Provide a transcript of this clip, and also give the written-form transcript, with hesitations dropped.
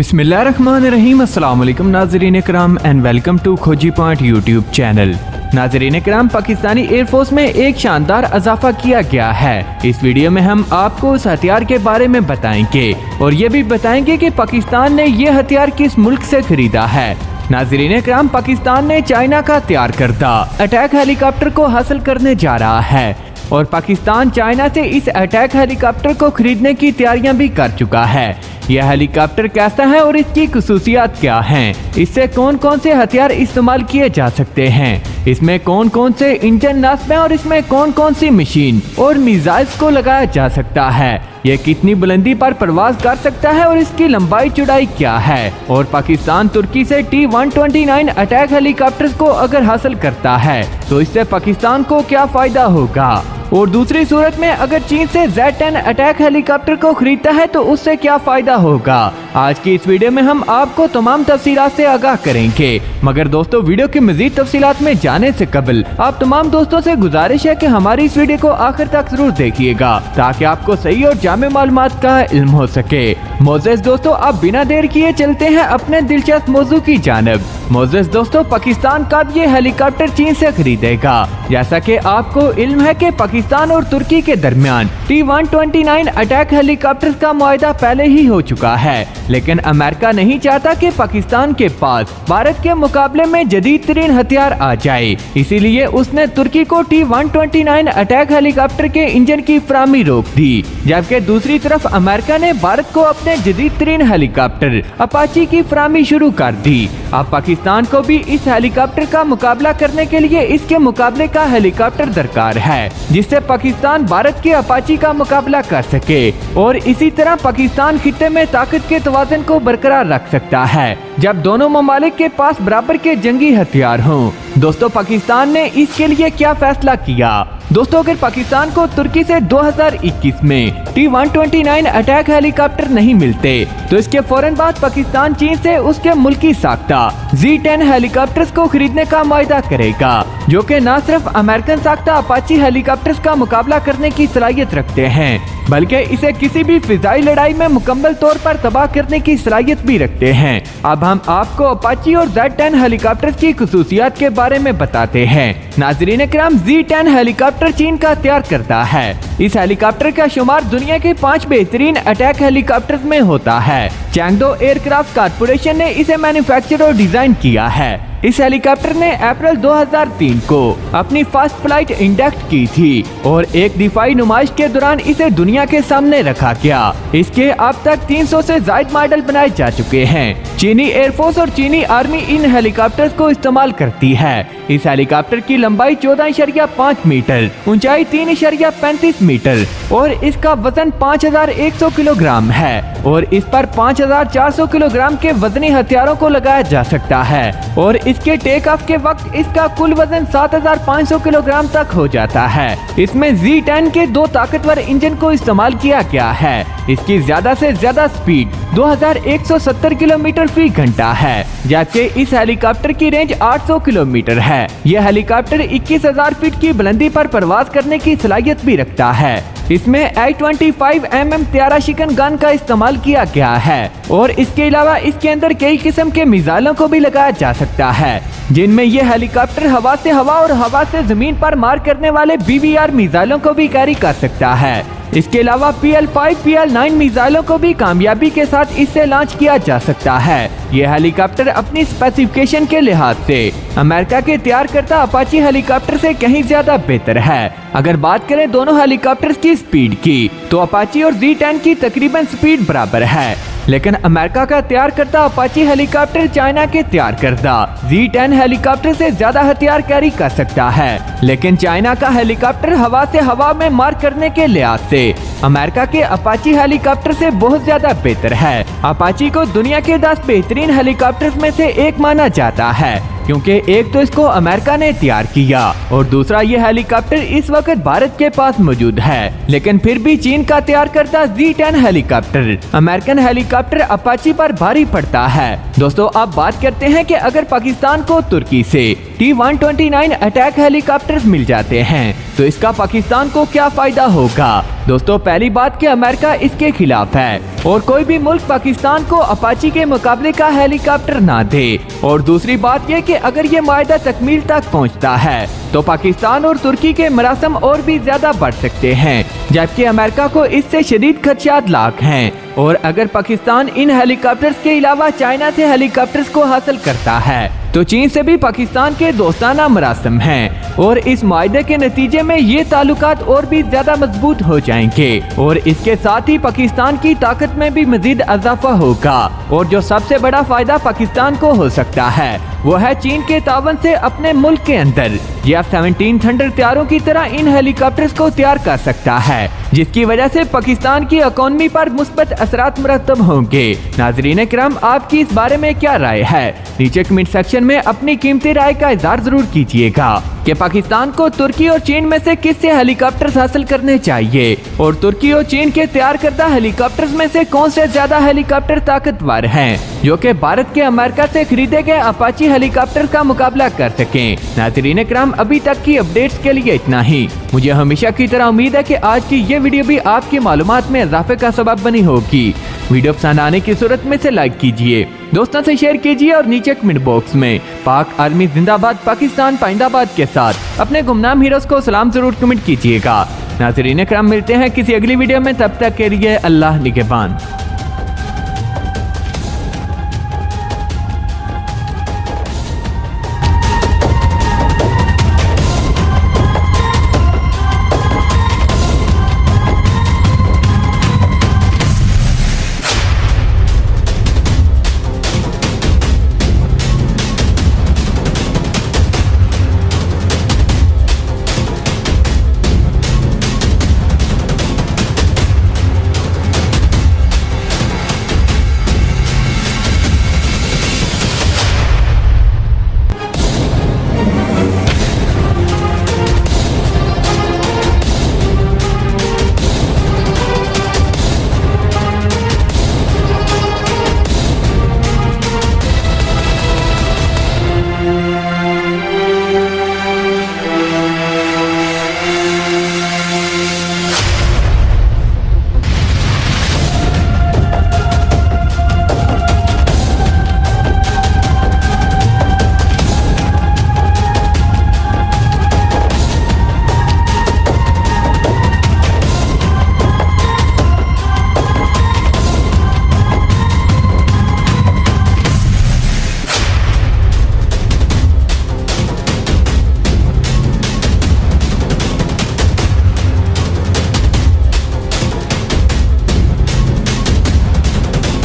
बिस्मिल्लाहिर्रहमानिर्रहीम। अस्सलाम वालेकुम नाज़रीन इकराम एंड वेलकम टू खोजी पॉइंट यूट्यूब चैनल। नाज़रीन इकराम, पाकिस्तानी एयरफोर्स में एक शानदार इजाफा किया गया है। इस वीडियो में हम आपको उस हथियार के बारे में बताएंगे और ये भी बताएंगे कि पाकिस्तान ने ये हथियार किस मुल्क से खरीदा है। नाज़रीन इकराम, पाकिस्तान ने चाइना का तैयार करदा अटैक हेलीकॉप्टर को हासिल करने जा रहा है और पाकिस्तान चाइना से इस अटैक हेलीकॉप्टर को खरीदने की तैयारियां भी कर चुका है। यह हेलीकॉप्टर कैसा है और इसकी खुसूसियात क्या हैं? इससे कौन कौन से हथियार इस्तेमाल किए जा सकते हैं? इसमें कौन कौन से इंजन नस्ब हैं और इसमें कौन कौन सी मशीन और मिसाइल्स को लगाया जा सकता है? यह कितनी बुलंदी पर परवाज कर सकता है और इसकी लंबाई चौड़ाई क्या है? और पाकिस्तान तुर्की से T-129 अटैक हेलीकॉप्टर्स को अगर हासिल करता है तो इससे पाकिस्तान को क्या फायदा होगा? और दूसरी सूरत में अगर चीन से Z-10 अटैक हेलीकॉप्टर को खरीदता है तो उससे क्या फायदा होगा? आज की इस वीडियो में हम आपको तमाम तफसीलात से आगाह करेंगे। मगर दोस्तों, वीडियो की मजीद तफसीलात में जाने से कबल आप तमाम दोस्तों से गुजारिश है कि हमारी इस वीडियो को आखिर तक जरूर देखिएगा ताकि आपको सही और जामे मालूमात का इल्म हो सके। मोअज़्ज़ज़ दोस्तों, अब बिना देर किए चलते हैं अपने दिलचस्प मौजू की जानब। मोअज़्ज़ज़ दोस्तों, पाकिस्तान कब ये हेलीकॉप्टर चीन से खरीदेगा? जैसा कि आपको इल्म है कि पाकिस्तान और तुर्की के दरमियान T-129 अटैक हेलीकॉप्टर का मुआहदा पहले ही हो चुका है, लेकिन अमेरिका नहीं चाहता कि पाकिस्तान के पास भारत के मुकाबले में जदीद तरीन हथियार आ जाए। इसीलिए उसने तुर्की को T-129 अटैक हेलीकॉप्टर के इंजन की फराहमी रोक दी, जबकि दूसरी तरफ अमेरिका ने भारत को अपने जदीद तरीन हेलीकॉप्टर अपाची की फराहमी शुरू कर दी। अब पाकिस्तान को भी इस हेलीकॉप्टर का मुकाबला करने के लिए इसके मुकाबले का हेलीकॉप्टर दरकार है, जिससे पाकिस्तान भारत के अपाची का मुकाबला कर सके और इसी तरह पाकिस्तान खित्ते में ताकत के तवाज़ुन को बरकरार रख सकता है जब दोनों ममालिक के पास बराबर के जंगी हथियार हों। दोस्तों, पाकिस्तान ने इसके लिए क्या फैसला किया? दोस्तों, अगर पाकिस्तान को तुर्की से 2021 में T-129 अटैक हेलीकॉप्टर नहीं मिलते तो इसके फौरन बाद पाकिस्तान चीन से उसके मुल्की साख्ता Z-10 हेलीकॉप्टर्स को खरीदने का मुआहदा करेगा, जो कि न सिर्फ अमेरिकन साख्ता अपाची हेलीकॉप्टर्स का मुकाबला करने की सलाहियत रखते हैं, बल्कि इसे किसी भी फिजाई लड़ाई में मुकम्मल तौर पर तबाह करने की सलाहियत भी रखते हैं। अब हम आपको अपाची और Z-10 हेलीकॉप्टर्स की खुसूसियात के बारे में बताते हैं। नाज़रीन इकराम, Z-10 हेलीकॉप्टर चीन का तैयार करता है। इस हेलीकॉप्टर का शुमार दुनिया के 5 बेहतरीन अटैक हेलीकॉप्टर्स में होता है। चैंगडो एयरक्राफ्ट कॉर्पोरेशन ने इसे मैन्युफैक्चर और डिजाइन किया है। इस हेलीकॉप्टर ने अप्रैल 2003 को अपनी फर्स्ट फ्लाइट इंडक्ट की थी और एक दिफाई नुमाइश के दौरान इसे दुनिया के सामने रखा गया। इसके अब तक 300 से ज्यादा मॉडल बनाए जा चुके हैं। चीनी एयरफोर्स और चीनी आर्मी इन हेलीकॉप्टर्स को इस्तेमाल करती है। इस हेलीकॉप्टर की लंबाई 14.5 मीटर, ऊंचाई 3.35 मीटर और इसका वजन 5100 किलोग्राम है और इस पर 5400 किलोग्राम के वजनी हथियारों को लगाया जा सकता है और इसके टेक ऑफ के वक्त इसका कुल वजन 7500 किलोग्राम तक हो जाता है। इसमें Z-10 के 2 ताकतवर इंजन को इस्तेमाल किया गया है। इसकी ज्यादा से ज्यादा स्पीड 2170 किलोमीटर फी घंटा है, जबकि इस हेलीकॉप्टर की रेंज 800 किलोमीटर है। यह हेलीकॉप्टर 21,000 फीट की बुलंदी पर परवाज करने की सलाहियत भी रखता है। इसमें I-25mm त्यारा शिकन गन का इस्तेमाल किया गया है और इसके अलावा इसके अंदर कई किस्म के मिसाइलों को भी लगाया जा सकता है, जिनमें यह हेलीकॉप्टर हवा से हवा और हवा से जमीन पर मार करने वाले BBR मिसाइलों को भी कैरी कर सकता है। इसके अलावा PL-5, PL-9 मिसाइलों को भी कामयाबी के साथ इससे लॉन्च किया जा सकता है। यह हेलीकॉप्टर अपनी स्पेसिफिकेशन के लिहाज से अमेरिका के तैयार करता अपाची हेलीकॉप्टर से कहीं ज्यादा बेहतर है। अगर बात करें दोनों हेलीकॉप्टर्स की स्पीड की तो अपाची और Z-10 की तकरीबन स्पीड बराबर है, लेकिन अमेरिका का तैयार करता अपाची हेलीकॉप्टर चाइना के तैयार करता Z-10 हेलीकॉप्टर से ज्यादा हथियार कैरी कर सकता है। लेकिन चाइना का हेलीकॉप्टर हवा से हवा में मार करने के लिहाज से अमेरिका के अपाची हेलीकॉप्टर से बहुत ज्यादा बेहतर है। अपाची को दुनिया के 10 बेहतरीन हेलीकॉप्टर्स में से एक माना जाता है, क्योंकि एक तो इसको अमेरिका ने तैयार किया और दूसरा ये हेलीकॉप्टर इस वक्त भारत के पास मौजूद है। लेकिन फिर भी चीन का तैयार करता Z-10 helicopter American helicopter Apache पर भारी पड़ता है। दोस्तों, अब बात करते हैं कि अगर पाकिस्तान को तुर्की से T-129 अटैक हेलीकॉप्टर्स मिल जाते हैं तो इसका पाकिस्तान को क्या फायदा होगा? दोस्तों, पहली बात कि अमेरिका इसके खिलाफ है और कोई भी मुल्क पाकिस्तान को अपाची के मुकाबले का हेलीकॉप्टर ना दे। और दूसरी बात यह कि अगर ये मायदा तकमील तक पहुंचता है तो पाकिस्तान और तुर्की के मरासम और भी ज्यादा बढ़ सकते हैं, जबकि अमेरिका को इससे शदीद खदशात लाक हैं। और अगर पाकिस्तान इन हेलीकॉप्टर्स के अलावा चाइना से हेलीकॉप्टर्स को हासिल करता है तो चीन से भी पाकिस्तान के दोस्ताना मरासम हैं और इस मायदे के नतीजे में ये ताल्लुकात और भी ज्यादा मजबूत हो जाएंगे और इसके साथ ही पाकिस्तान की ताकत में भी मजीद इजाफा होगा। और जो सबसे बड़ा फायदा पाकिस्तान को हो सकता है वो है चीन के तावन से अपने मुल्क के अंदर ये F-17 थंडर तैयारों की तरह इन हेलीकॉप्टर्स को तैयार कर सकता है, जिसकी वजह से पाकिस्तान की इकोनॉमी पर मुस्बत असरात मुरतब होंगे। नाज़रीन किराम, आपकी इस बारे में क्या राय है? नीचे कमेंट सेक्शन में अपनी कीमती राय का इज़हार जरूर कीजिएगा कि पाकिस्तान को तुर्की और चीन में से किससे हेलीकॉप्टर्स हासिल करने चाहिए और तुर्की और चीन के तैयार करदा हेलीकॉप्टर्स में से कौन से ज्यादा हेलीकॉप्टर ताकतवर हैं जो कि भारत के अमेरिका से खरीदे गए अपाची हेलीकॉप्टर का मुकाबला कर सकें। नाज़रीन किराम, अभी तक की अपडेट्स के लिए इतना ही। मुझे हमेशा की तरह उम्मीद है कि आज की ये वीडियो भी आपकी मालूमात में इजाफे का सबब बनी होगी। वीडियो पसंद आने की सूरत में से लाइक कीजिए, दोस्तों से शेयर कीजिए और नीचे कमेंट बॉक्स में पाक आर्मी जिंदाबाद पाकिस्तान पाइंदाबाद के साथ अपने गुमनाम हीरोज को सलाम जरूर कमेंट कीजिएगा। नाज़रीन किराम, मिलते हैं किसी अगली वीडियो में, तब तक के लिए अल्लाह निगहबान।